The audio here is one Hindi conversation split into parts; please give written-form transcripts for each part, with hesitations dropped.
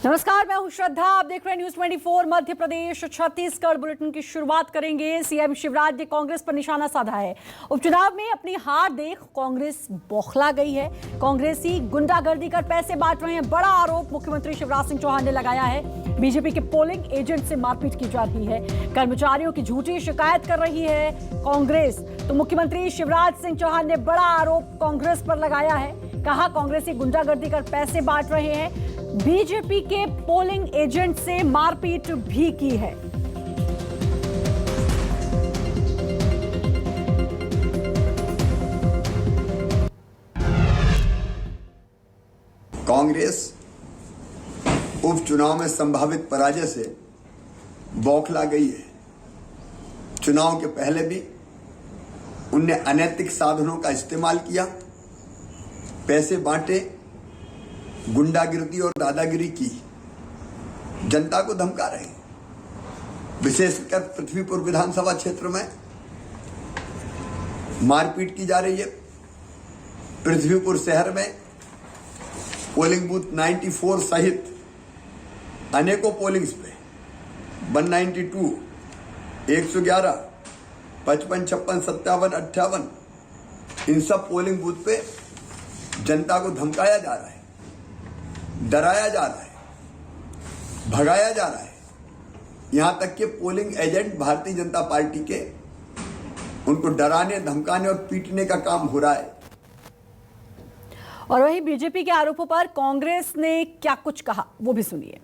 नमस्कार, मैं हूं श्रद्धा। आप देख रहे हैं न्यूज 24 मध्य प्रदेश छत्तीसगढ़। बुलेटिन की शुरुआत करेंगे। सीएम शिवराज ने कांग्रेस पर निशाना साधा है। उपचुनाव में अपनी हार देख कांग्रेस बौखला गई है। कांग्रेसी गुंडागर्दी कर पैसे बांट रहे हैं, बड़ा आरोप मुख्यमंत्री शिवराज सिंह चौहान ने लगाया है। बीजेपी के पोलिंग एजेंट से मारपीट की जा रही है, कर्मचारियों की झूठी शिकायत कर रही है कांग्रेस। तो मुख्यमंत्री शिवराज सिंह चौहान ने बड़ा आरोप कांग्रेस पर लगाया है। कहा कांग्रेसी गुंडागर्दी कर पैसे बांट रहे हैं, बीजेपी के पोलिंग एजेंट से मारपीट भी की है। कांग्रेस उपचुनाव में संभावित पराजय से बौखला गई है। चुनाव के पहले भी उनने अनैतिक साधनों का इस्तेमाल किया, पैसे बांटे, गुंडागिरी और दादागिरी की, जनता को धमका रहे हैं। विशेषकर पृथ्वीपुर विधानसभा क्षेत्र में मारपीट की जा रही है। पृथ्वीपुर शहर में पोलिंग बूथ 94 सहित अनेकों पोलिंग्स पे 192, 111, 55, 56, 57, 58 इन सब पोलिंग बूथ पे जनता को धमकाया जा रहा है, डराया जा रहा है, भगाया जा रहा है। यहां तक कि polling agent Bharatiya Janata party के उनको डराने, धमकाने और पीटने का काम हो रहा है। और वहीं बीजेपी के आरोपों पर कांग्रेस ने क्या कुछ कहा, वो भी सुनिए।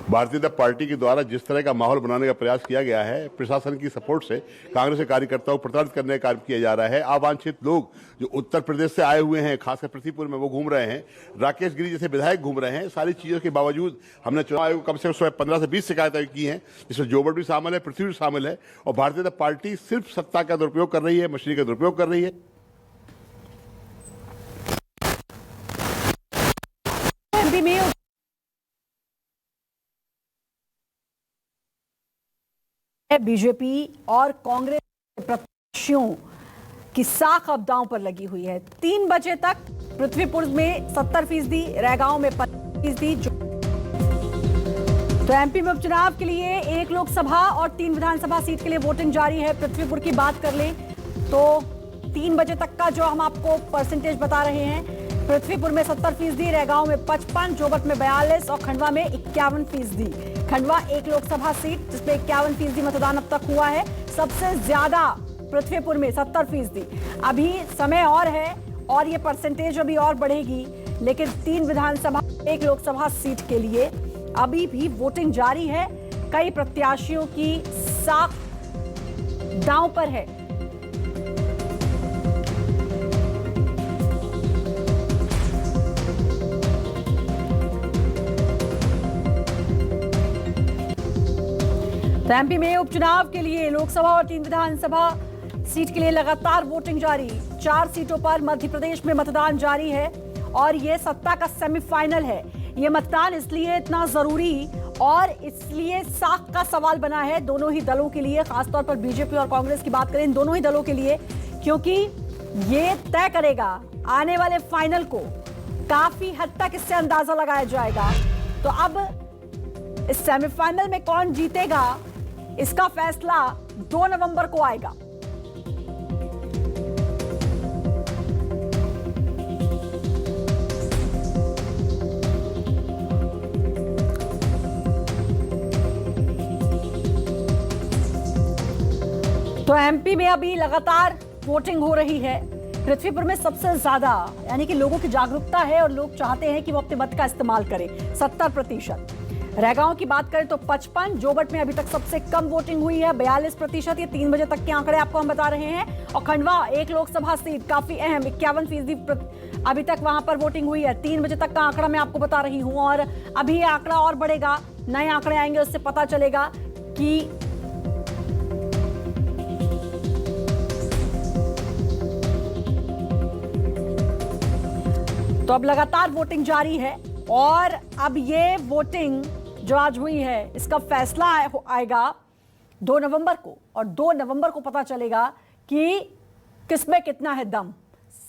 भारतीय जनता पार्टी के द्वारा जिस तरह का माहौल बनाने का प्रयास किया गया है, प्रशासन की सपोर्ट से कांग्रेस के कार्यकर्ताओं को प्रताड़ित करने का कार्य किया जा रहा है। अवांछित लोग जो उत्तर प्रदेश से आए हुए हैं, खासकर पृथ्वीपुर में, वो घूम रहे हैं। राकेश गिरी जैसे विधायक घूम रहे हैं। सारी चीजों के बावजूद हमने चुनाव आयोग को कम से कम 15 से 20 शिकायतें की हैं, जिसमें जोबट भी शामिल है, पृथ्वी भी शामिल है। और भारतीय जनता पार्टी सिर्फ सत्ता का दुरुपयोग कर रही है, मशीनरी का दुरुपयोग कर रही है। बीजेपी और कांग्रेस प्रत्याशियों की साख अब दांव पर लगी हुई है। 3 बजे तक पृथ्वीपुर में 70%, रैगांव में 25%। तो एमपी में उपचुनाव के लिए 1 लोकसभा और 3 विधानसभा सीट के लिए वोटिंग जारी है। पृथ्वीपुर की बात कर लें तो 3 बजे तक का जो हम आपको परसेंटेज बता रहे हैं, पृथ्वीपुर में 70%, रैगांव में 55%, जोबट में 42% और खंडवा में 51%। खंडवा 1 लोकसभा सीट जिसमें 51% मतदान अब तक हुआ है। सबसे ज्यादा पृथ्वीपुर में 70%। अभी समय और है और ये परसेंटेज अभी और बढ़ेगी, लेकिन 3 विधानसभा 1 लोकसभा सीट के लिए अभी भी वोटिंग जारी है। कई प्रत्याशियों की साख दांव पर है। तो एमपी में उपचुनाव के लिए लोकसभा और 3 विधानसभा सीट के लिए लगातार वोटिंग जारी। 4 सीटों पर मध्य प्रदेश में मतदान जारी है और ये सत्ता का सेमीफाइनल है। ये मतदान इसलिए इतना जरूरी और इसलिए साख का सवाल बना है दोनों ही दलों के लिए, खासतौर पर बीजेपी और कांग्रेस की बात करें, इन दोनों ही दलों के लिए, क्योंकि ये तय करेगा आने वाले फाइनल को। काफी हद तक इससे अंदाजा लगाया जाएगा। तो अब इस सेमीफाइनल में कौन जीतेगा, इसका फैसला 2 नवंबर को आएगा। तो एमपी में अभी लगातार वोटिंग हो रही है। पृथ्वीपुर में सबसे ज्यादा, यानी कि लोगों की जागरूकता है और लोग चाहते हैं कि वो अपने मत का इस्तेमाल करें, 70%। रैगांव की बात करें तो 55, जोबट में अभी तक सबसे कम वोटिंग हुई है 42%। ये 3 बजे तक के आंकड़े आपको हम बता रहे हैं। और खंडवा 1 लोकसभा सीट काफी अहम, 51% अभी तक वहां पर वोटिंग हुई है। 3 बजे तक का आंकड़ा मैं आपको बता रही हूं और अभी ये आंकड़ा और बढ़ेगा, नए आंकड़े आएंगे, उससे पता चलेगा कि तो अब लगातार वोटिंग जारी है और अब ये वोटिंग जो आज हुई है इसका फैसला आएगा 2 नवंबर को और 2 नवंबर को पता चलेगा कि किसमें कितना है दम।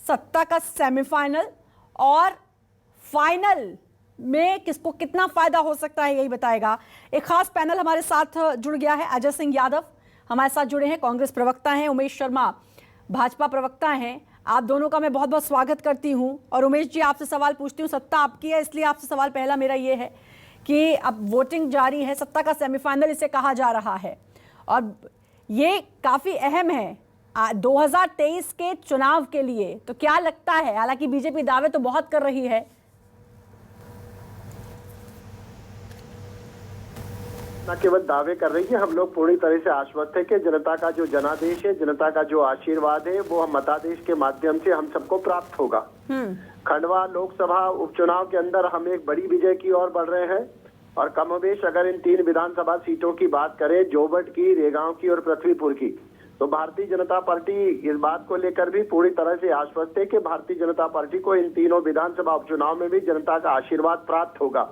सत्ता का सेमीफाइनल और फाइनल में किसको कितना फायदा हो सकता है यही बताएगा। एक खास पैनल हमारे साथ जुड़ गया है। अजय सिंह यादव हमारे साथ जुड़े हैं, कांग्रेस प्रवक्ता हैं। उमेश शर्मा भाजपा प्रवक्ता हैं। आप दोनों का मैं बहुत बहुत स्वागत करती हूं। और उमेश जी, आपसे सवाल पूछती हूं, सत्ता आपकी है इसलिए आपसे सवाल पहला मेरा ये है कि अब वोटिंग जारी है, सत्ता का सेमीफाइनल इसे कहा जा रहा है और ये काफी अहम है 2023 के चुनाव के लिए। तो क्या लगता है, हालांकि बीजेपी दावे तो बहुत कर रही है, न केवल दावे कर रही है, हम लोग पूरी तरह से आश्वस्त है कि जनता का जो जनादेश है, जनता का जो आशीर्वाद है, वो हम मतादेश के माध्यम से हम सबको प्राप्त होगा। खंडवा लोकसभा उपचुनाव के अंदर हम एक बड़ी विजय की ओर बढ़ रहे हैं और कमोबेश अगर इन 3 विधानसभा सीटों की बात करें, जोबट की, रेगांव की और पृथ्वीपुर की, तो भारतीय जनता पार्टी इस बात को लेकर भी पूरी तरह से आश्वस्त है कि भारतीय जनता पार्टी को इन तीनों विधानसभा उपचुनाव में भी जनता का आशीर्वाद प्राप्त होगा।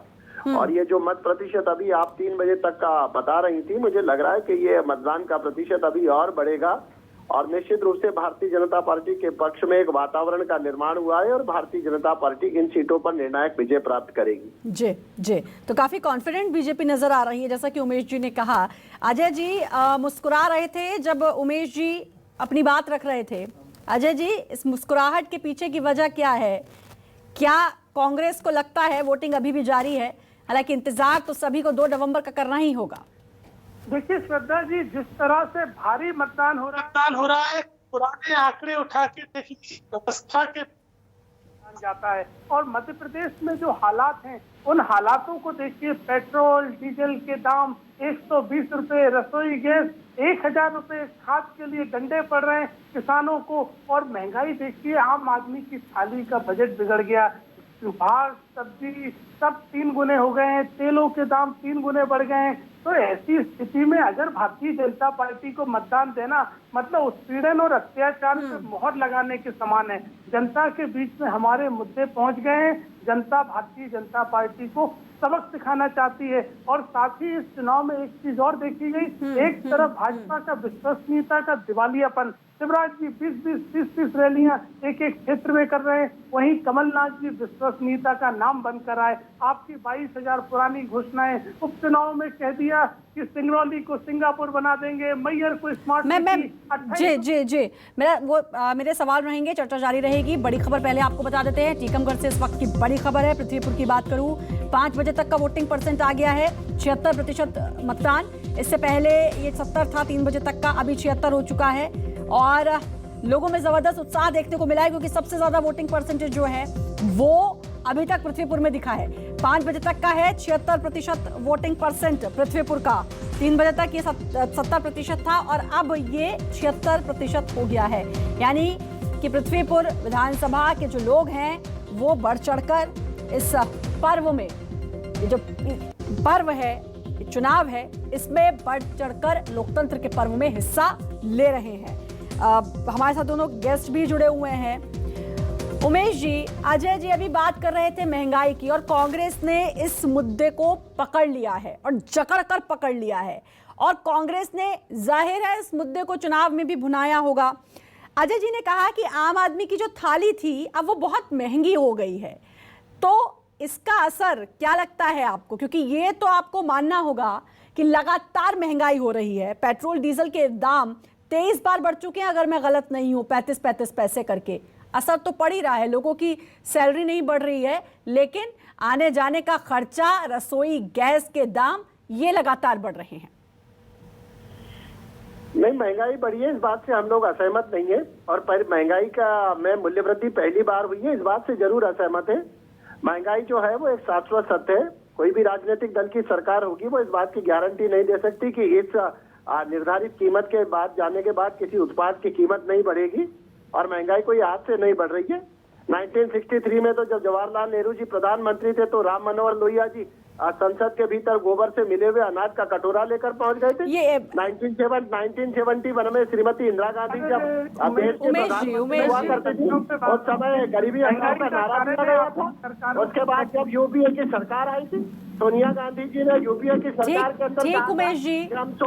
और ये जो मत प्रतिशत अभी आप 3 बजे तक का बता रही थी, मुझे लग रहा है कि ये मतदान का प्रतिशत अभी और बढ़ेगा और निश्चित रूप से भारतीय जनता पार्टी के पक्ष में एक वातावरण का निर्माण हुआ है और भारतीय जनता पार्टी इन सीटों पर निर्णायक विजय प्राप्त करेगी। जी जी, तो काफी कॉन्फिडेंट बीजेपी नजर आ रही है, जैसा कि उमेश जी ने कहा। अजय जी मुस्कुरा रहे थे जब उमेश जी अपनी बात रख रहे थे। अजय जी, इस मुस्कुराहट के पीछे की वजह क्या है? क्या कांग्रेस को लगता है वोटिंग अभी भी जारी है, हालांकि इंतजार तो सभी को 2 नवंबर का करना ही होगा? देखिए श्रद्धा जी, जिस तरह से भारी मतदान हो रहा है, पुराने आंकड़े उठा के देखिए, व्यवस्था के जाता है और मध्य प्रदेश में जो हालात हैं उन हालातों को देखिए। पेट्रोल डीजल के दाम 120 रुपए, रसोई गैस 1000 रुपए, खाद के लिए डंडे पड़ रहे हैं किसानों को और महंगाई देखिए, आम आदमी की थाली का बजट बिगड़ गया। भाव सब्जी सब 3 गुने हो गए हैं, तेलों के दाम 3 गुने बढ़ गए हैं। तो ऐसी स्थिति में अगर भारतीय जनता पार्टी को मतदान देना मतलब उत्पीड़न और अत्याचार पे मोहर लगाने के समान है। जनता के बीच में हमारे मुद्दे पहुंच गए हैं, जनता भारतीय जनता पार्टी को सबक सिखाना चाहती है और साथ ही इस चुनाव में एक चीज और देखी गई, एक तरफ भाजपा का विश्वसनीयता का दिवालियापन, शिवराज जी 20-20, 30-30 रैलियां एक क्षेत्र में कर रहे हैं, वहीं कमलनाथ जी विश्वसनीयता का नाम बनकर आए। आपकी 22,000 पुरानी घोषणाएं उपचुनाव में कह दिया कि सिंगरौली को सिंगापुर बना देंगे, मैयर को स्मार्ट सिटी। जी मेरे सवाल रहेंगे, चर्चा जारी रहेगी। बड़ी खबर पहले आपको बता देते हैं, टीकमगढ़ से इस वक्त की बड़ी खबर है। पृथ्वीपुर की बात करूं, 5 बजे तक का वोटिंग परसेंट आ गया है, 76% मतदान। इससे पहले ये 70 था 3 बजे तक का, अभी 76 हो चुका है और लोगों में जबरदस्त उत्साह देखने को मिला है क्योंकि सबसे ज्यादा वोटिंग परसेंटेज जो है वो अभी तक पृथ्वीपुर में दिखा है। 5 बजे तक का है 76% वोटिंग परसेंट पृथ्वीपुर का, 3 बजे तक ये 70% था और अब ये 76% हो गया है। यानी कि पृथ्वीपुर विधानसभा के जो लोग हैं वो बढ़ चढ़कर इस पर्व में, ये जो पर्व है, चुनाव है, इसमें बढ़ चढ़कर लोकतंत्र के पर्व में हिस्सा ले रहे हैं। हमारे साथ दोनों गेस्ट भी जुड़े हुए हैं। उमेश जी, अजय जी अभी बात कर रहे थे महंगाई की और कांग्रेस ने इस मुद्दे को पकड़ लिया है और जकड़ कर पकड़ लिया है और कांग्रेस ने जाहिर है इस मुद्दे को चुनाव में भी भुनाया होगा। अजय जी ने कहा कि आम आदमी की जो थाली थी अब वो बहुत महंगी हो गई है, तो इसका असर क्या लगता है आपको? क्योंकि ये तो आपको मानना होगा कि लगातार महंगाई हो रही है, पेट्रोल डीजल के दाम 23 बार बढ़ चुके हैं अगर मैं गलत नहीं हूं, 35-35 पैसे करके। असर तो पड़ ही रहा है, लोगों की सैलरी नहीं बढ़ रही है लेकिन आने जाने का खर्चा, रसोई गैस के दाम ये लगातार बढ़ रहे हैं। नहीं, महंगाई बढ़ी है, इस बात से हम लोग असहमत नहीं है और पर महंगाई का में मूल्य वृद्धि पहली बार हुई है, इस बात से जरूर असहमत है। महंगाई जो है वो एक शाश्वत सत्य है, कोई भी राजनीतिक दल की सरकार होगी वो इस बात की गारंटी नहीं दे सकती कि इस निर्धारित कीमत के बाद जाने के बाद किसी उत्पाद की कीमत नहीं बढ़ेगी और महंगाई कोई आज से नहीं बढ़ रही है। 1963 में तो जब जवाहरलाल नेहरू जी प्रधानमंत्री थे तो राम मनोहर लोहिया जी संसद के भीतर गोबर से मिले हुए अनाज का कटोरा लेकर पहुंच गए थे। 1971 में श्रीमती इंदिरा गांधी जब देश के प्रधानमंत्री हुआ करते थे उस समय गरीबी हटाओ का नारा दिया गया था। उसके बाद जब यूपीए की सरकार आई थी, सोनिया गांधी जी ने यूपीए की सरकार के अंदर, ठीक उमेश जी,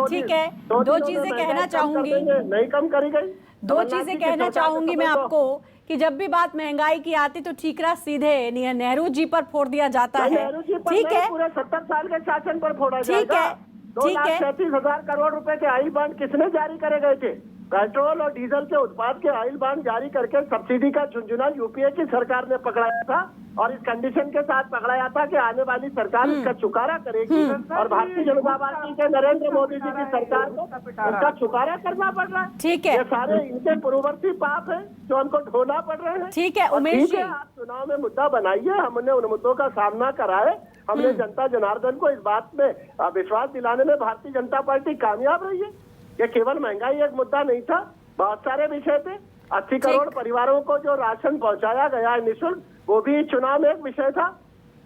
ठीक है, 2 चीजें कहना चाहूंगी, नहीं कम करी गई। दो चीजें कहना चाहूंगी मैं आपको कि जब भी बात महंगाई की आती तो ठीकरा सीधे नेहरू जी पर फोड़ दिया जाता है। ठीक है, पूरे 70 साल के शासन पर फोड़ा ठीक जाएगा। है, ठीक है। 2,37,000 करोड़ रुपए के ऑयल बॉन्ड किसने जारी करे गए थे? पेट्रोल और डीजल के उत्पाद के ऑयल बॉन्ड जारी करके सब्सिडी का झुंझुना यूपीए की सरकार ने पकड़ाया था और इस कंडीशन के साथ पकड़ाया था कि आने वाली सरकार इसका चुकारा करेगी और भारतीय जनता पार्टी के नरेंद्र मोदी जी की सरकार को उसका चुकारा करना पड़ रहा है। ठीक है, ये सारे इनके पूर्ववर्ती पाप है जो हमको ढोना पड़ रहे हैं। ठीक है और उमेश ठीक जी, है, आप चुनाव में मुद्दा बनाइए, हमने उन मुद्दों का सामना कराए, हमने जनता जनार्दन को इस बात में विश्वास दिलाने में भारतीय जनता पार्टी कामयाब रही है। ये केवल महंगाई एक मुद्दा नहीं था, बहुत सारे विषय थे। 80 करोड़ परिवारों को जो राशन पहुंचाया गया है निःशुल्क, वो भी चुनाव में एक विषय था।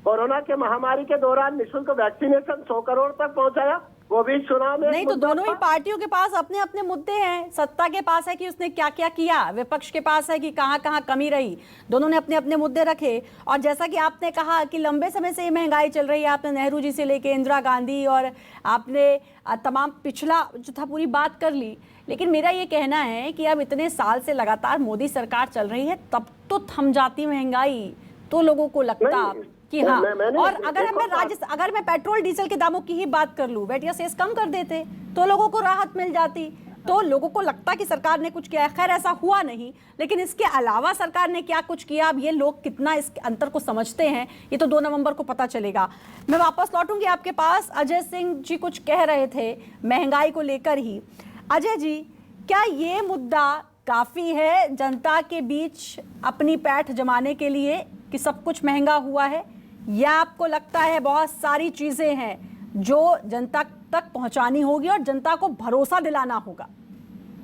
कोरोना के महामारी के दौरान निःशुल्क वैक्सीनेशन 100 करोड़ तक पहुंचाया, वो भी चुनाव में नहीं तो दोनों ही पार्टियों के पास अपने अपने मुद्दे हैं। सत्ता के पास है कि उसने क्या क्या किया, विपक्ष के पास है कि कहां कहां कमी रही। दोनों ने अपने अपने मुद्दे रखे। और जैसा कि आपने कहा कि लंबे समय से ये महंगाई चल रही है, आपने नेहरू जी से लेके इंदिरा गांधी और आपने तमाम पिछला जो था पूरी बात कर ली। लेकिन मेरा ये कहना है कि अब इतने साल से लगातार मोदी सरकार चल रही है, तब तो थम जाती महंगाई तो लोगों को लगता कि हाँ। और अगर मैं पेट्रोल डीजल के दामों की ही बात कर लूं, वैट या सेस कम कर देते तो लोगों को राहत मिल जाती, तो लोगों को लगता कि सरकार ने कुछ किया है। खैर ऐसा हुआ नहीं, लेकिन इसके अलावा सरकार ने क्या कुछ किया, अब ये लोग कितना इस अंतर को समझते हैं ये तो 2 नवंबर को पता चलेगा। मैं वापस लौटूंगी आपके पास। अजय सिंह जी कुछ कह रहे थे महंगाई को लेकर ही। अजय जी, क्या ये मुद्दा काफी है जनता के बीच अपनी पैठ जमाने के लिए कि सब कुछ महंगा हुआ है, या आपको लगता है बहुत सारी चीजें हैं जो जनता तक पहुंचानी होगी और जनता को भरोसा दिलाना होगा?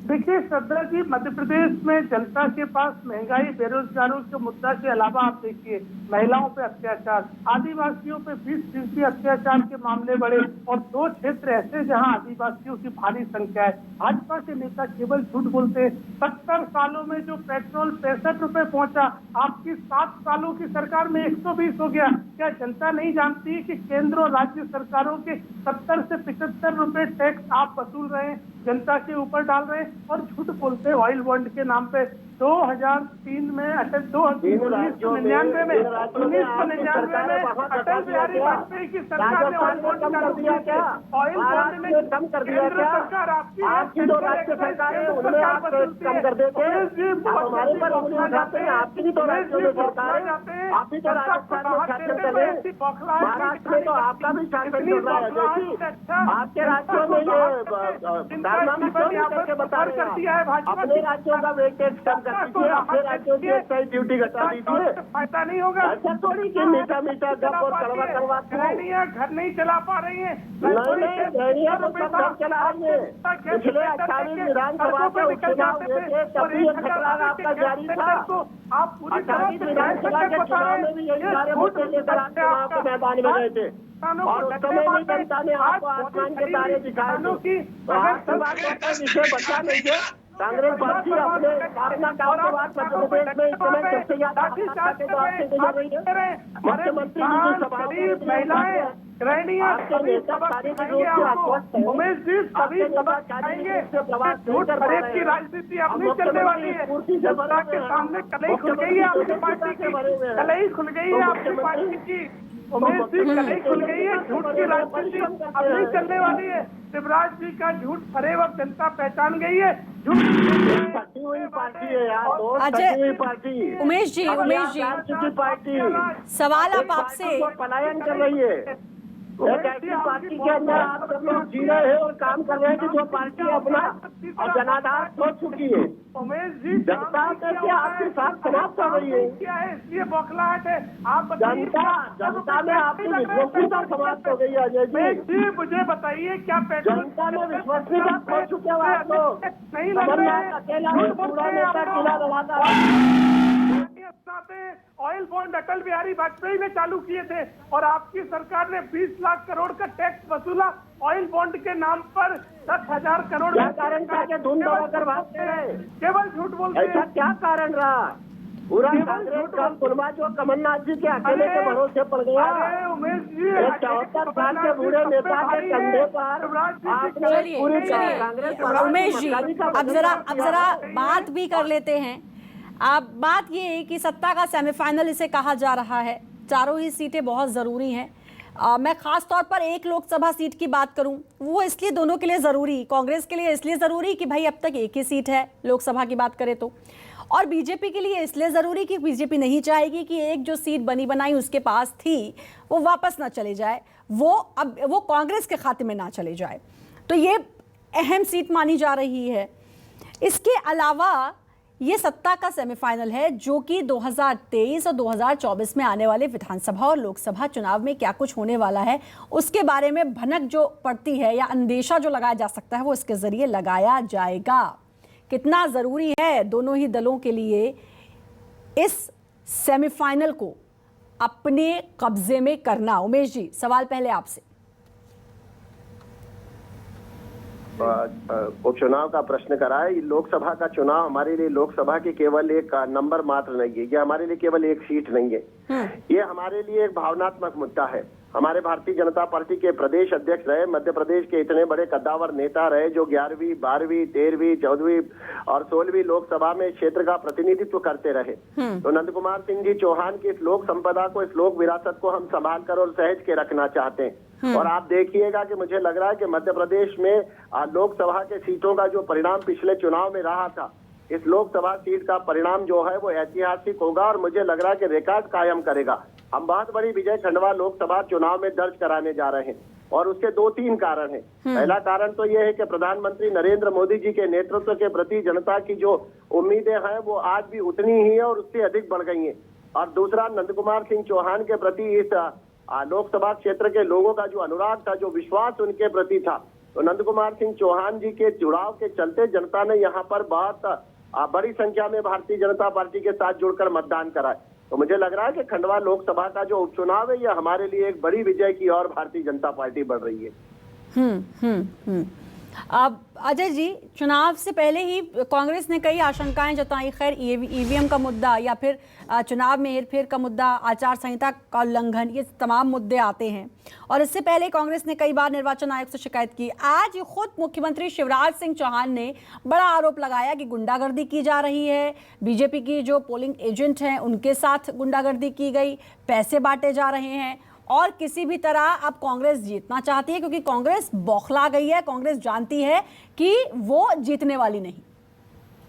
देखिए श्रद्धा जी, मध्य प्रदेश में जनता के पास महंगाई, बेरोजगारों के मुद्दा के अलावा आप देखिए महिलाओं पे अत्याचार, आदिवासियों पे 20% अत्याचार के मामले बढ़े और 2 क्षेत्र ऐसे जहां आदिवासियों की भारी संख्या है। भाजपा के नेता केवल झूठ बोलते हैं। 70 सालों में जो पेट्रोल 65 रुपए पहुंचा, आपकी 7 सालों की सरकार में 120 हो गया। क्या जनता नहीं जानती कि केंद्र और राज्य सरकारों के 70 से 75 रुपए टैक्स आप वसूल रहे हैं, जनता के ऊपर डाल रहे हैं और झूठ बोलते हैं ऑयल बॉन्ड के नाम पे। 2003 में अटल 1999 में अटल बिहारी वाजपेयी की सरकार ने ऑयल बॉन्ड चालू किया। क्या ऑयल बॉन्ड ने कम कर दिया? क्या सरकार आपकी 2 राज्य सरकारें उन्होंने कम कर देते हैं, हमारे पर उंगली उठाते हैं। आपकी भी 2 राज्यों में सरकार है, आप भी तो राजस्थान में शासन कर रहे हैं, महाराष्ट्र में तो आपका भी शासन चल रहा है। देखिए आपके राज्यों में ये कारनामे क्यों करके बता रहे हैं? अपने राज्यों का वेटेज कम कर दीजिए, अपने राज्यों की एक्साइज ड्यूटी घटा दीजिए, फायदा नहीं होगा। ऐसा थोड़ी कि मीठा मीठा गप और कड़वा कड़वा घर नहीं चला पा रही है, घर चला रही है। पिछले 28 विधानसभा के उपचुनाव हुए थे, तभी ये खतरा आपका जारी था। आप 28 विधानसभा के चुनाव में भी यही सारे मुद्दे लेकर आप चुनाव के मैदान में गए थे और उस समय भी जनता ने आपको आसमान के तारे दिखाए थे। तो आपके विषय बचा नहीं थे। कांग्रेस पार्टी अपने अपना काम के बाद मध्य प्रदेश में इस समय सबसे ज्यादा के दौर से गुजर रही है। मुख्यमंत्री जी की सभाओं में महिलाएं आपके नेता सारी रूप से आश्वस्त है। उमेश जी सभी सबक आएंगे, झूठ फरेब की राजनीति अब नहीं चलने वाली है। जनता के सामने कलई खुल गई है आपकी पार्टी की, कलई खुल गई है आपकी पार्टी की। उमेश जी कलई खुल गई है, झूठ की राजनीति अब नहीं चलने वाली है। शिवराज जी का झूठ फरेब अब जनता पहचान गई है। झूठ हुई पार्टी है यार, अजय पार्टी। उमेश जी पार्टी सवाल अब आपसे पलायन कर रही है। एक ऐसी पार्टी के अंदर आप सब लोग जी रहे हैं और काम कर रहे हैं कि जो पार्टी अपना और जनाधार खो चुकी है। उमेश जी जनता से आपके साथ समाप्त हो रही है, इसलिए बौखलाहट है। आप जनता में आपकी विश्वसनीयता समाप्त हो गई है। अजय जी मुझे बताइए क्या जनता में विश्वसनीयता खो चुके हो आप लोग? नहीं लग रहे हैं, अकेला पूरा नेता किला लगाता ऑयल बॉन्ड अटल बिहारी वाजपेयी ने चालू किए थे और आपकी सरकार ने 20 लाख करोड़ का टैक्स वसूला ऑयल बॉन्ड के नाम पर। 10,000 करोड़ का कारण था कि धुन दबाकर भागते रहे, केवल झूठ बोलते हैं। ऐसा क्या कारण रहा? पूरा कांग्रेस का कुनबा जो कमलनाथ जी के अकेले के भरोसे पड़ गया। अरे उमेश जी, 74 साल के बूढ़े नेता के कंधे पर आपने पूरी कांग्रेस उमेश जी, अब जरा बात भी कर लेते हैं। अब बात ये है कि सत्ता का सेमीफाइनल इसे कहा जा रहा है, चारों ही सीटें बहुत ज़रूरी हैं। मैं खास तौर पर एक लोकसभा सीट की बात करूं, वो इसलिए दोनों के लिए ज़रूरी, कांग्रेस के लिए इसलिए ज़रूरी कि भाई अब तक एक ही सीट है लोकसभा की बात करें तो, और बीजेपी के लिए इसलिए ज़रूरी कि बीजेपी नहीं चाहेगी कि एक जो सीट बनी बनाई उसके पास थी वो वापस ना चले जाए, वो कांग्रेस के खाते में ना चले जाए। तो ये अहम सीट मानी जा रही है। इसके अलावा ये सत्ता का सेमीफाइनल है जो कि 2023 और 2024 में आने वाले विधानसभा और लोकसभा चुनाव में क्या कुछ होने वाला है उसके बारे में भनक जो पड़ती है या अंदेशा जो लगाया जा सकता है वो इसके जरिए लगाया जाएगा। कितना ज़रूरी है दोनों ही दलों के लिए इस सेमीफाइनल को अपने कब्जे में करना। उमेश जी, सवाल पहले आपसे। उपचुनाव का प्रश्न करा है। लोकसभा का चुनाव हमारे लिए लोकसभा की केवल एक नंबर मात्र नहीं है, ये हमारे लिए केवल एक सीट नहीं है, ये हमारे लिए एक भावनात्मक मुद्दा है। हमारे भारतीय जनता पार्टी के प्रदेश अध्यक्ष रहे, मध्य प्रदेश के इतने बड़े कद्दावर नेता रहे जो 11वीं, 12वीं, 13वीं, 14वीं और 16वीं लोकसभा में क्षेत्र का प्रतिनिधित्व करते रहे। तो नंद कुमार सिंह जी चौहान की इस लोक संपदा को, इस लोक विरासत को हम संभाल कर और सहेज के रखना चाहते हैं। और आप देखिएगा कि मुझे लग रहा है कि मध्य प्रदेश में लोकसभा के सीटों का जो परिणाम पिछले चुनाव में रहा था, इस लोकसभा सीट का परिणाम जो है वो ऐतिहासिक होगा और मुझे लग रहा है कि रिकॉर्ड कायम करेगा। हम बहुत बड़ी विजय खंडवा लोकसभा चुनाव में दर्ज कराने जा रहे हैं और उसके 2-3 कारण हैं। पहला कारण तो यह है कि प्रधानमंत्री नरेंद्र मोदी जी के नेतृत्व के प्रति जनता की जो उम्मीदें हैं वो आज भी उतनी ही है और उससे अधिक बढ़ गई हैं। और दूसरा, नंद कुमार सिंह चौहान के प्रति इस लोकसभा क्षेत्र के लोगों का जो अनुराग था, जो विश्वास उनके प्रति था, तो नंद कुमार सिंह चौहान जी के जुड़ाव के चलते जनता ने यहाँ पर बहुत बड़ी संख्या में भारतीय जनता पार्टी के साथ जुड़कर मतदान करा है। तो मुझे लग रहा है कि खंडवा लोकसभा का जो उपचुनाव है यह हमारे लिए एक बड़ी विजय की ओर भारतीय जनता पार्टी बढ़ रही है। अब अजय जी, चुनाव से पहले ही कांग्रेस ने कई आशंकाएं जताई। खैर, ईवीएम का मुद्दा या फिर चुनाव में हेरफेर का मुद्दा, आचार संहिता का उल्लंघन, ये तमाम मुद्दे आते हैं और इससे पहले कांग्रेस ने कई बार निर्वाचन आयोग से शिकायत की। आज खुद मुख्यमंत्री शिवराज सिंह चौहान ने बड़ा आरोप लगाया कि गुंडागर्दी की जा रही है, बीजेपी की जो पोलिंग एजेंट हैं उनके साथ गुंडागर्दी की गई, पैसे बांटे जा रहे हैं और किसी भी तरह अब कांग्रेस जीतना चाहती है क्योंकि कांग्रेस बौखला गई है। कांग्रेस जानती है कि वो जीतने वाली नहीं।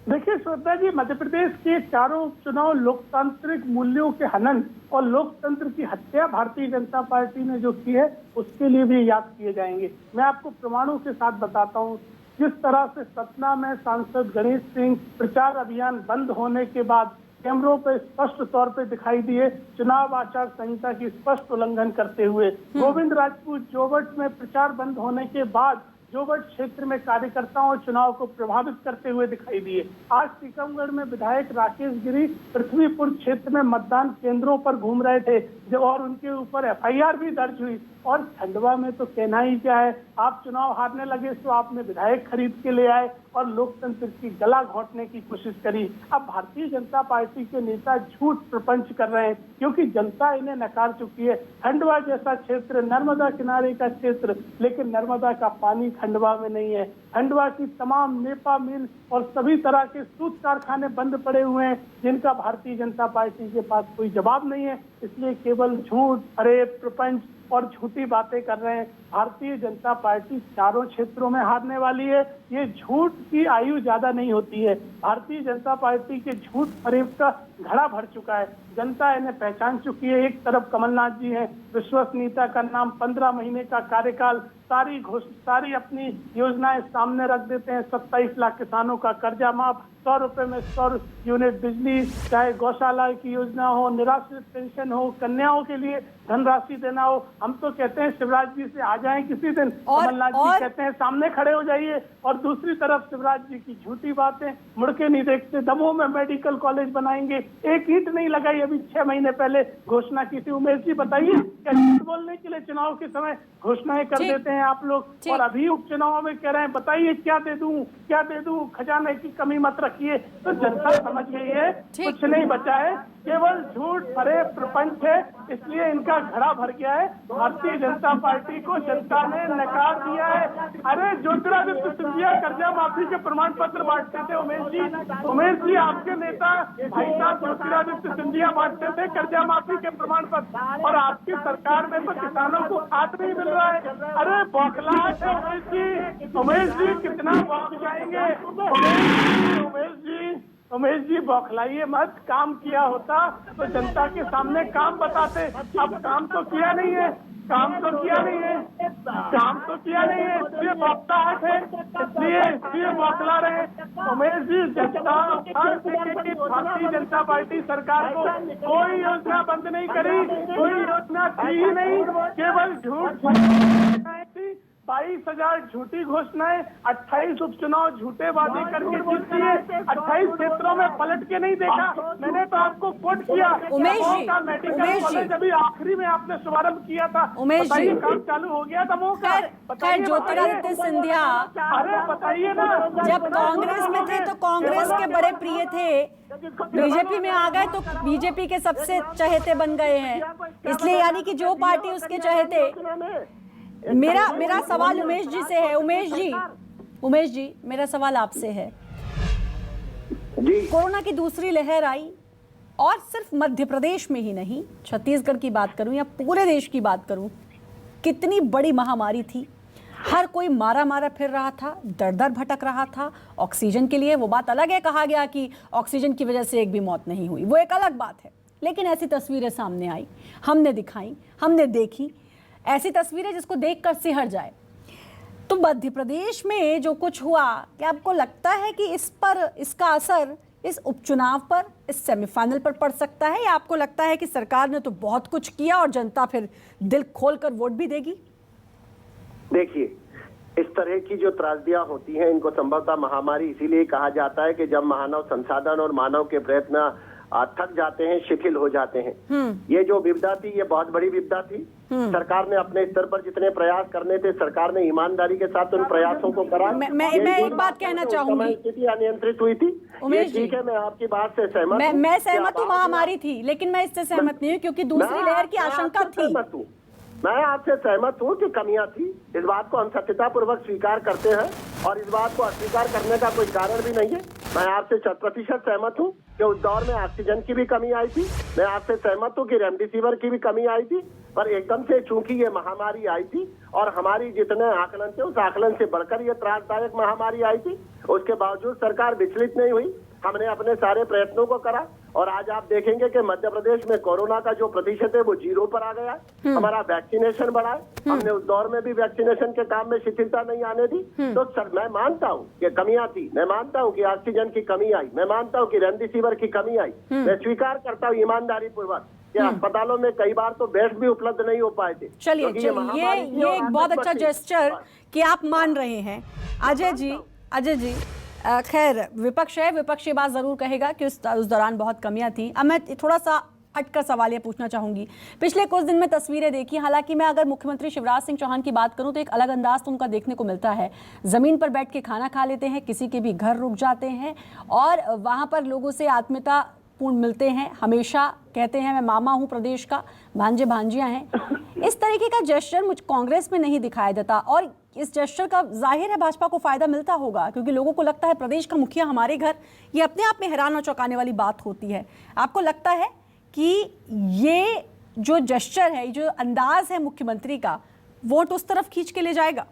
देखिए श्रद्धा जी, मध्य प्रदेश के चारों उपचुनाव लोकतांत्रिक मूल्यों के हनन और लोकतंत्र की हत्या भारतीय जनता पार्टी ने जो की है उसके लिए भी याद किए जाएंगे। मैं आपको प्रमाणों के साथ बताता हूँ। जिस तरह से सतना में सांसद गणेश सिंह प्रचार अभियान बंद होने के बाद कैमरों पर स्पष्ट तौर पे दिखाई दिए चुनाव आचार संहिता की स्पष्ट उल्लंघन करते हुए, गोविंद राजपूत जोवट में प्रचार बंद होने के बाद जोवट क्षेत्र में कार्यकर्ताओं और चुनाव को प्रभावित करते हुए दिखाई दिए। आज टीकमगढ़ में विधायक राकेश गिरी पृथ्वीपुर क्षेत्र में मतदान केंद्रों पर घूम रहे थे और उनके ऊपर एफआईआर भी दर्ज हुई। और खंडवा में तो कहना ही क्या है, आप चुनाव हारने लगे तो आपने विधायक खरीद के ले आए और लोकतंत्र की गला घोंटने की कोशिश करी। अब भारतीय जनता पार्टी के नेता झूठ प्रपंच कर रहे हैं क्योंकि जनता इन्हें नकार चुकी है। खंडवा जैसा क्षेत्र, नर्मदा किनारे का क्षेत्र, लेकिन नर्मदा का पानी खंडवा में नहीं है। खंडवा की तमाम नेपा मिल और सभी तरह के सूत कारखाने बंद पड़े हुए हैं जिनका भारतीय जनता पार्टी के पास कोई जवाब नहीं है। इसलिए केवल झूठ, फरेब, प्रपंच और झूठी बातें कर रहे हैं। भारतीय जनता पार्टी चारों क्षेत्रों में हारने वाली है। ये झूठ की आयु ज्यादा नहीं होती है। भारतीय जनता पार्टी के झूठ फरेब का घड़ा भर चुका है। जनता इन्हें पहचान चुकी है। एक तरफ कमलनाथ जी हैं, विश्वसनीयता का नाम, 15 महीने का कार्यकाल, सारी अपनी योजनाएं सामने रख देते हैं। 27 लाख किसानों का कर्जा माफ, 100 रुपए में 100 यूनिट बिजली, चाहे गौशाला की योजना हो, निराश्रित पेंशन हो, कन्याओं के लिए धनराशि देना हो। हम तो कहते हैं शिवराज जी से आ जाएं किसी दिन, कमलनाथ जी कहते हैं सामने खड़े हो जाइए। और दूसरी तरफ शिवराज जी की झूठी बातें, मुड़के नहीं देखते। दमोह में मेडिकल कॉलेज बनाएंगे, एक ईंट नहीं लगाई, अभी 6 महीने पहले घोषणा की थी। उमेश जी बताइए, क्या झूठ बोलने के लिए चुनाव के समय घोषणाएं कर देते हैं आप लोग और अभी उपचुनाव में कह रहे हैं बताइए क्या दे दूं, क्या दे दूं, खजाने की कमी मत रखिए। तो जनता समझ गई है कुछ नहीं बचा है, केवल झूठ भरे प्रपंच है, इसलिए इनका घड़ा भर गया है। भारतीय जनता पार्टी को जनता ने नकार दिया है। अरे ज्योतिरादित्य सिंधिया कर्जा माफी के प्रमाण पत्र बांटते थे उमेश जी आपके नेता भाई साहब ज्योतिरादित्य सिंधिया बांटते थे कर्जा माफी के प्रमाण पत्र, और आपकी सरकार में तो किसानों को खाद नहीं मिल रहा है। अरे बौखलाहट है उमेश जी कितना बौख जाएंगे उमेश जी बौखलाइए मत। काम किया होता तो जनता के सामने काम बताते, अब काम तो किया नहीं है, इसलिए बौखलाहट है, इसलिए बौखला रहे। उमेश जी जनता भारतीय जनता पार्टी सरकार को कोई योजना बंद नहीं करी, कोई योजना थी ही नहीं, केवल झूठ 22,000 झूठी घोषणाएं, 28 उपचुनाव झूठे वादे करके जीती है, 28 क्षेत्रों में पलट के नहीं देखा। मैंने तो आपको कोट किया उमेश जी, का मेडिकल कॉलेज अभी आखिरी में आपने शुभारंभ किया था, उमेश जी काम चालू हो गया था वो का। खैर ज्योतिरादित्य सिंधिया अरे बताइए ना, जब कांग्रेस में थे तो कांग्रेस के बड़े प्रिय थे, बीजेपी में आ गए तो बीजेपी के सबसे चहेते बन गए हैं, इसलिए यानी कि जो पार्टी उसके चहेते। मेरा सवाल उमेश जी से है। उमेश जी मेरा सवाल आपसे है। कोरोना की दूसरी लहर आई और सिर्फ मध्य प्रदेश में ही नहीं, छत्तीसगढ़ की बात करूं या पूरे देश की बात करूं, कितनी बड़ी महामारी थी। हर कोई मारा फिर रहा था, दर भटक रहा था ऑक्सीजन के लिए। वो बात अलग है, कहा गया कि ऑक्सीजन की वजह से एक भी मौत नहीं हुई, वो एक अलग बात है। लेकिन ऐसी तस्वीरें सामने आई, हमने दिखाई, हमने देखी, ऐसी तस्वीरें जिसको देखकर सिहर जाए। तो मध्य प्रदेश में जो कुछ हुआ, क्या आपको लगता है कि इसका असर इस उपचुनाव पर, इस सेमीफाइनल पर पड़ सकता है, या आपको लगता है कि सरकार ने तो बहुत कुछ किया और जनता फिर दिल खोलकर वोट भी देगी? देखिए, इस तरह की जो त्रासदियां होती हैं, इनको संभवतः महामारी इसीलिए कहा जाता है कि जब मानव संसाधन और मानव के प्रयत्न थक जाते हैं, शिथिल हो जाते हैं। ये जो विपदा थी, ये बहुत बड़ी विपदा थी। सरकार ने अपने स्तर पर जितने प्रयास करने थे, सरकार ने ईमानदारी के साथ उन प्रयासों को करा। मैं एक बात कहना चाहूंगी, स्थिति अनियंत्रित हुई थी। ठीक है, मैं आपकी बात से सहमत हूं। मैं सहमत हूँ, महामारी थी, लेकिन मैं इससे सहमत नहीं हूँ क्योंकि दूसरी लहर की आशंका थी। मैं आपसे सहमत हूँ कि कमियां थी, इस बात को हम सत्यतापूर्वक स्वीकार करते हैं और इस बात को अस्वीकार करने का कोई कारण भी नहीं है। मैं आपसे 100% सहमत हूँ कि उस दौर में ऑक्सीजन की भी कमी आई थी। मैं आपसे सहमत हूँ कि रेमडेसिविर की भी कमी आई थी, पर एकदम से चूंकि ये महामारी आई थी और हमारी जितने आकलन थे, उस आकलन से बढ़कर ये त्रासदायक महामारी आई थी, उसके बावजूद सरकार विचलित नहीं हुई। हमने अपने सारे प्रयत्नों को करा और आज आप देखेंगे कि मध्य प्रदेश में कोरोना का जो प्रतिशत है वो 0 पर आ गया है। हमारा वैक्सीनेशन बढ़ा है, हमने उस दौर में भी वैक्सीनेशन के काम में शिथिलता नहीं आने दी। तो सर, मैं मानता हूँ कि कमियां थी, मैं मानता हूँ कि ऑक्सीजन की कमी आई, मैं मानता हूँ कि रेमडेसिविर की कमी आई, मैं स्वीकार करता हूँ ईमानदारी पूर्वक कि अस्पतालों में कई बार तो बेड भी उपलब्ध नहीं हो पाए थे। चलिए ये एक बहुत अच्छा जेस्चर कि आप मान रहे हैं। अजय जी खैर विपक्ष है, विपक्ष ये बात जरूर कहेगा कि उस दौरान बहुत कमियां थी। अब मैं थोड़ा सा हटकर सवाल ये पूछना चाहूंगी, पिछले कुछ दिन में तस्वीरें देखी, हालांकि मैं अगर मुख्यमंत्री शिवराज सिंह चौहान की बात करूं तो एक अलग अंदाज तो उनका देखने को मिलता है। जमीन पर बैठ के खाना खा लेते हैं, किसी के भी घर रुक जाते हैं और वहां पर लोगों से आत्मीयता पूर्ण मिलते हैं, हमेशा कहते हैं मैं मामा हूं प्रदेश का, भांजे भांजियां हैं। इस तरीके का जेस्चर मुझ कांग्रेस में नहीं दिखाया देता और इस जेस्चर का जाहिर है भाजपा को फायदा मिलता होगा क्योंकि लोगों को लगता है प्रदेश का मुखिया हमारे घर। ये अपने आप में हैरान और चौंकाने वाली बात होती है। आपको लगता है कि ये जो जेस्चर है, जो अंदाज है मुख्यमंत्री का, वोट उस तरफ खींच के ले जाएगा?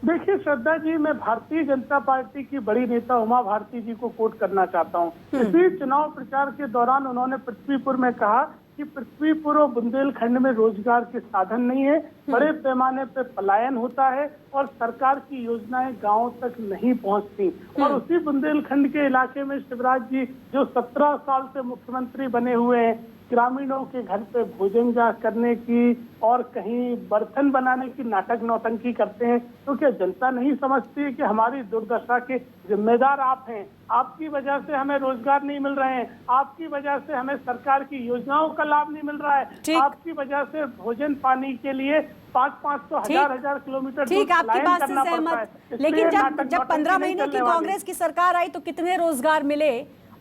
देखिए श्रद्धा जी, मैं भारतीय जनता पार्टी की बड़ी नेता उमा भारती जी को कोट करना चाहता हूँ। इसी चुनाव प्रचार के दौरान उन्होंने पृथ्वीपुर में कहा कि पृथ्वीपुर और बुंदेलखंड में रोजगार के साधन नहीं है, बड़े पैमाने पे पलायन होता है और सरकार की योजनाएं गांवों तक नहीं पहुंचती। और उसी बुंदेलखंड के इलाके में शिवराज जी जो 17 साल से मुख्यमंत्री बने हुए हैं, ग्रामीणों के घर पे भोजन जा करने की और कहीं बर्तन बनाने की नाटक नौटंकी करते हैं, क्योंकि जनता नहीं समझती है कि हमारी दुर्दशा के जिम्मेदार आप हैं। आपकी वजह से हमें रोजगार नहीं मिल रहे हैं, आपकी वजह से हमें सरकार की योजनाओं का लाभ नहीं मिल रहा है, आपकी वजह से भोजन पानी के लिए 500 हजार किलोमीटर ठीक, आपकी बात से सहमत। लेकिन जब 15 महीने की कांग्रेस की सरकार आई तो कितने रोजगार मिले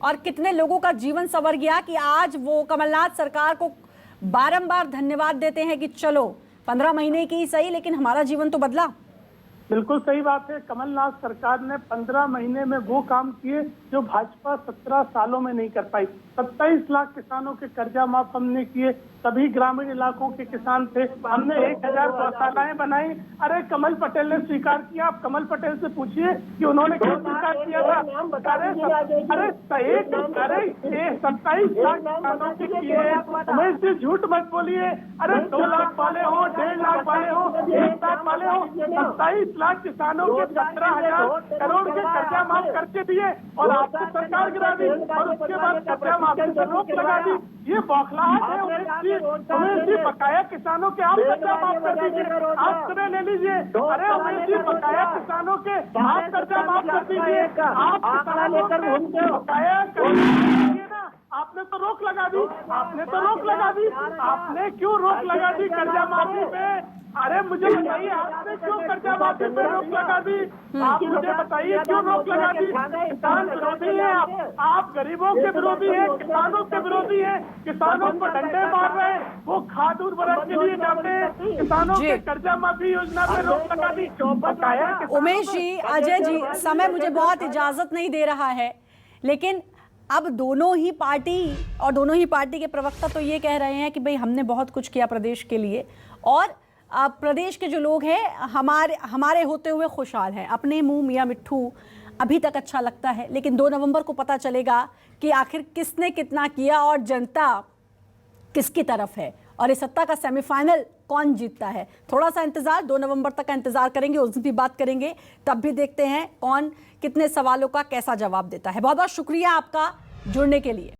और कितने लोगों का जीवन संवर गया कि आज वो कमलनाथ सरकार को बारंबार धन्यवाद देते हैं कि चलो 15 महीने की ही सही, लेकिन हमारा जीवन तो बदला। बिल्कुल सही बात है। कमलनाथ सरकार ने 15 महीने में वो काम किए जो भाजपा 17 सालों में नहीं कर पाई। 27 लाख किसानों के कर्जा माफ हमने किए, सभी ग्रामीण इलाकों के किसान थे, हमने 1000 गौशालाएं बनाई। अरे कमल पटेल ने स्वीकार किया, आप कमल पटेल से पूछिए कि उन्होंने क्या स्वीकार किया था। अरे 27 लाख किसानों के किए, उमेश जी झूठ मत बोलिए। अरे 2 लाख वाले हो, 1.5 लाख वाले हो, 1 लाख वाले हो, 27 लाख किसानों के 17,000 करोड़ के कर्जा माफ करके दिए और आपको सरकार गिरा दी और उसके बाद कर्जा माफी से रोक लगा दी। ये बौखलाहट है उमेश जी। बकाया किसानों के आप कर्जा माफ कर दीजिए, आप तरह ले लीजिए। अरे उमेश जी बकाया किसानों के आप कर्जा माफ कर दीजिए, आप किसानों के बकाया ना। आपने तो रोक लगा दी, आपने तो रोक लगा दी। आपने क्यों रोक लगा दी कर्जा माफी पे? अरे मुझे बताइए, आपने क्यों कर्जा माफी पे रोक लगा दी? आप मुझे बताइए क्यों रोक लगा दी? किसान विरोधी है आप गरीबों के विरोधी है, किसानों के विरोधी है। किसानों को डंडे मार रहे हैं, वो खाद उर्वरक के लिए जाते हैं, किसानों के कर्जा माफी योजना पे रोक लगा दी। उमेश जी, अजय जी, समय मुझे बहुत इजाजत नहीं दे रहा है, लेकिन अब दोनों ही पार्टी के प्रवक्ता तो ये कह रहे हैं कि भाई हमने बहुत कुछ किया प्रदेश के लिए और प्रदेश के जो लोग हैं हमारे होते हुए खुशहाल हैं। अपने मुंह मियां मिट्ठू अभी तक अच्छा लगता है, लेकिन 2 नवंबर को पता चलेगा कि आखिर किसने कितना किया और जनता किसकी तरफ है और इस सत्ता का सेमीफाइनल कौन जीतता है। थोड़ा सा इंतजार, 2 नवंबर तक का इंतजार करेंगे, उस दिन भी बात करेंगे, तब भी देखते हैं कौन कितने सवालों का कैसा जवाब देता है। बहुत बहुत शुक्रिया आपका जुड़ने के लिए।